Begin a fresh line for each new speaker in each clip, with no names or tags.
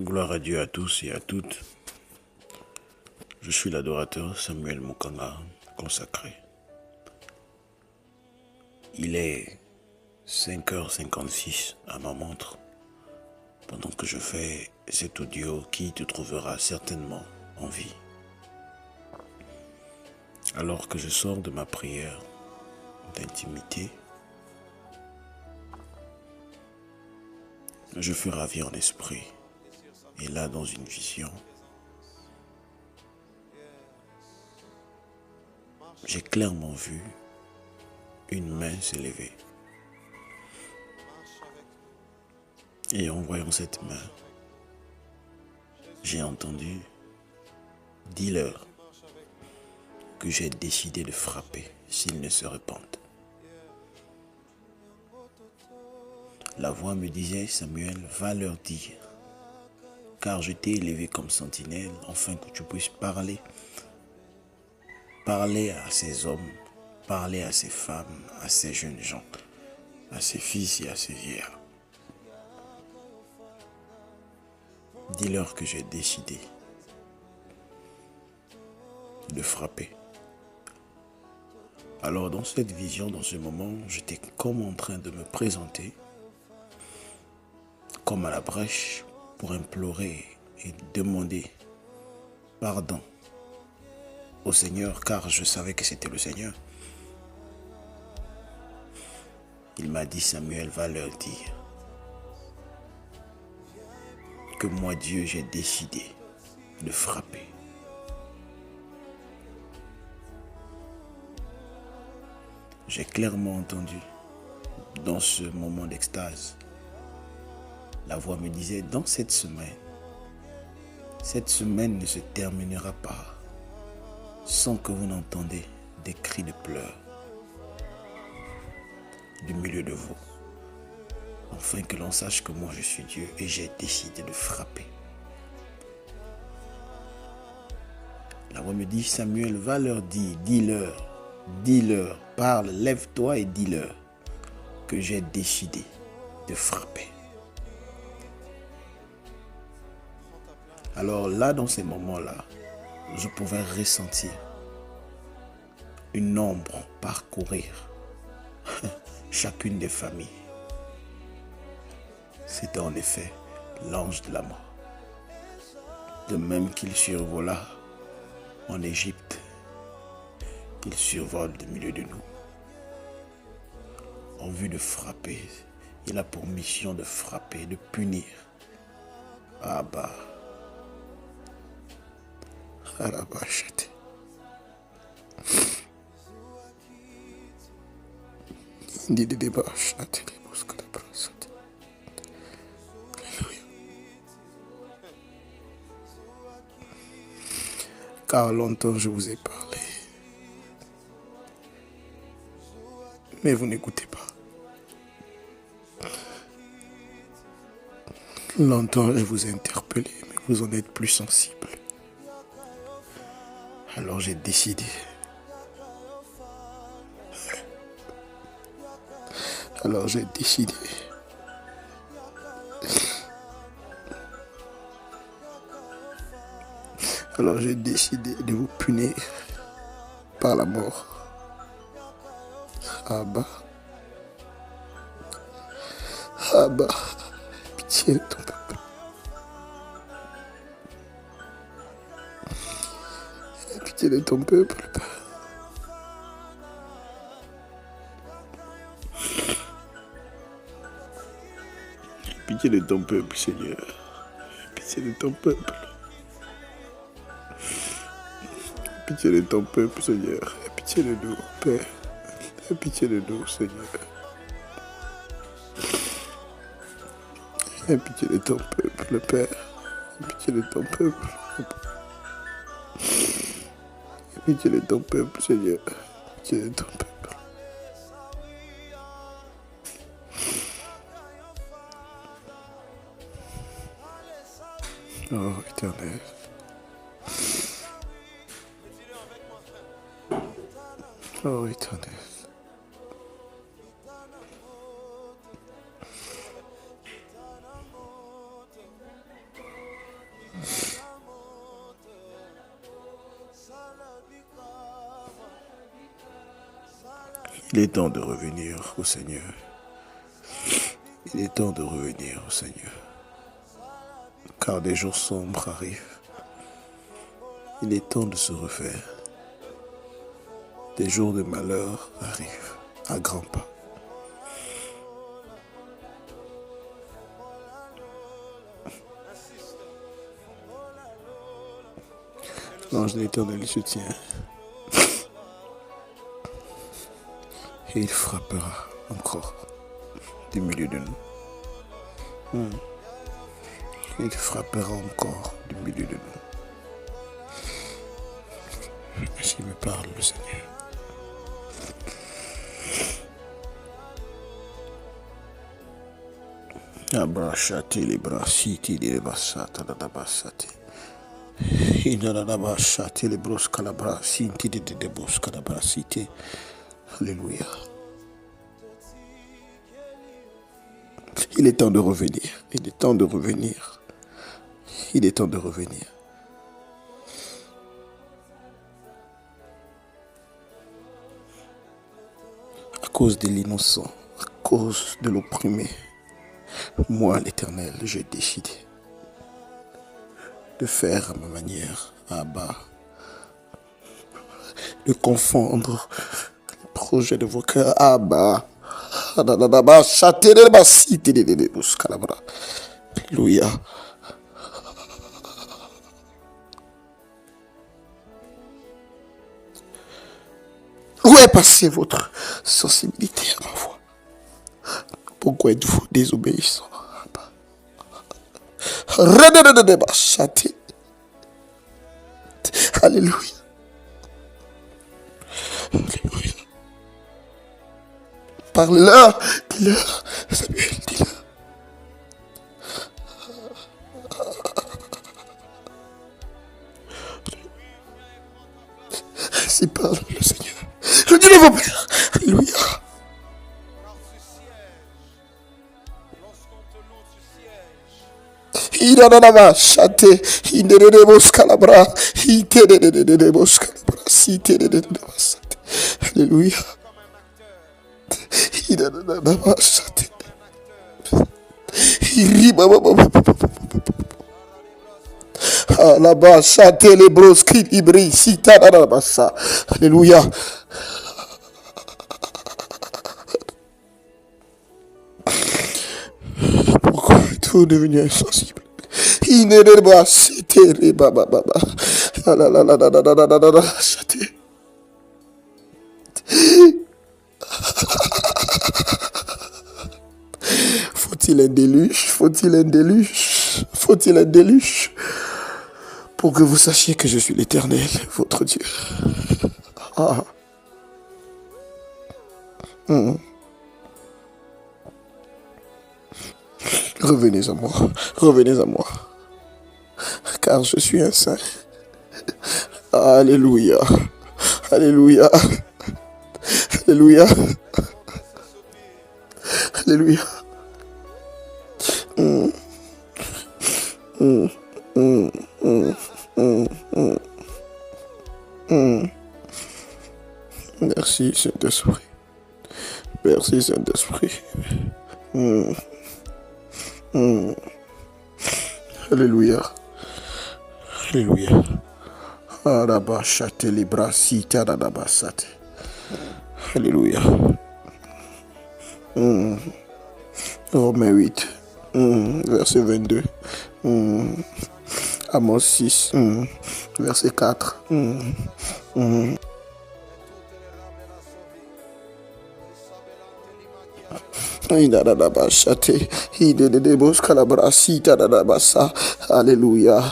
Gloire à Dieu à tous et à toutes. Je suis l'adorateur Samuel Mukanga, consacré. Il est 5h56 à ma montre, pendant que je fais cet audio qui te trouvera certainement en vie. Alors que je sors de ma prière d'intimité, je fus ravi en esprit. Et là, dans une vision, j'ai clairement vu une main s'élever. Et en voyant cette main, j'ai entendu « Dis-leur que j'ai décidé de frapper s'ils ne se répandent. » La voix me disait « Samuel, va leur dire, car je t'ai élevé comme sentinelle, afin que tu puisses parler à ces hommes, parler à ces femmes, à ces jeunes gens, à ces fils et à ces vieillards. Dis-leur que j'ai décidé de frapper. » Alors dans cette vision, dans ce moment, j'étais comme en train de me présenter comme à la brèche pour implorer et demander pardon au Seigneur, car je savais que c'était le Seigneur. Il m'a dit « Samuel, va leur dire que moi, Dieu, j'ai décidé de frapper. » J'ai clairement entendu, dans ce moment d'extase, la voix me disait, dans cette semaine ne se terminera pas sans que vous n'entendez des cris de pleurs du milieu de vous, afin que l'on sache que moi je suis Dieu et j'ai décidé de frapper. La voix me dit, Samuel, va leur dire, dis-leur, parle, lève-toi et dis-leur que j'ai décidé de frapper. Alors là, dans ces moments-là, je pouvais ressentir une ombre parcourir chacune des familles. C'était en effet l'ange de la mort. De même qu'il survola en Égypte, il survole du milieu de nous. En vue de frapper, il a pour mission de frapper, de punir. Abba. Arabachate. Car longtemps je vous ai parlé, mais vous n'écoutez pas. Longtemps je vous ai interpellé, mais vous en êtes plus sensible. Alors j'ai décidé. Alors j'ai décidé de vous punir par la mort. Abba. Abba. Pitié de ton peuple. Pitié de ton peuple. Pitié de ton peuple, Seigneur. Pitié de ton peuple. Pitié de ton peuple, Seigneur. Aie pitié de nous, Père. Aie pitié de nous, Seigneur. Aie pitié de ton peuple, Père. Aie pitié de ton peuple. Aie pitié de ton peuple, Seigneur. Aie pitié de ton peuple. Oh, Éternel. Oh, Éternel. Il est temps de revenir au Seigneur. Il est temps de revenir au Seigneur. Car des jours sombres arrivent. Il est temps de se refaire. Des jours de malheur arrivent à grands pas. L'ange de l'Éternel se tient et il frappera encore du milieu de nous. Il frappera encore du milieu de nous. Ainsi me parle le Seigneur. Abrachate les brasiti les bassata da bassate. Inanabachate les bros calabra sinti de bros calabra cité. Alléluia. Il est temps de revenir. Il est temps de revenir. Il est temps de revenir. À cause de l'innocent, à cause de l'opprimé, moi, l'Éternel, j'ai décidé de faire à ma manière, Abba, de confondre les projets de vos cœurs, Abba. Alléluia. Où est passée votre sensibilité à ma voix? Pourquoi êtes-vous désobéissant? Alléluia. Alléluia. Parle-leur, dis-leur, Samuel, dis-leur. Ainsi parle le Seigneur. Le Dieu de vos pères. Alléluia. Il en a chaté, il ne de boscalabra, il te de boscalabra, si te de bassate. Alléluia. Il en a chaté. Il riba. Là-bas, chaté les brosquis, ibris, si ta da bassa. Alléluia. Pourquoi êtes-vous devenu insensible? Il ne de pas c'était baba. La chaté. Faut-il un déluge? Faut-il un déluge? Faut-il un déluge? Pour que vous sachiez que je suis l'Éternel, votre Dieu. Ah. Revenez à moi, revenez à moi. Car je suis un saint. Alléluia. Alléluia. Alléluia. Alléluia. Merci Saint-Esprit. Merci Saint-Esprit. Alléluia. Alléluia. Arabachate les bras si tadabasate. Alléluia. Romains 8, verset 22. Amos 6, verset 4. Alléluia.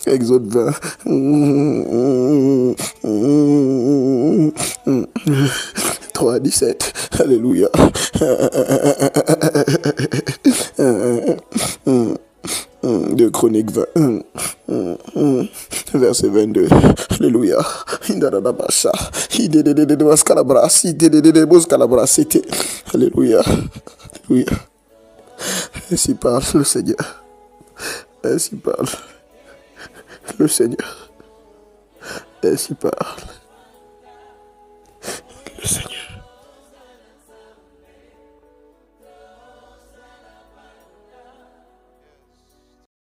Exode 20. 3:17. Alléluia. De Chroniques 20, verset 22. Alléluia. Alléluia. Alléluia. Ainsi parle le Seigneur. Ainsi parle le Seigneur. Ainsi parle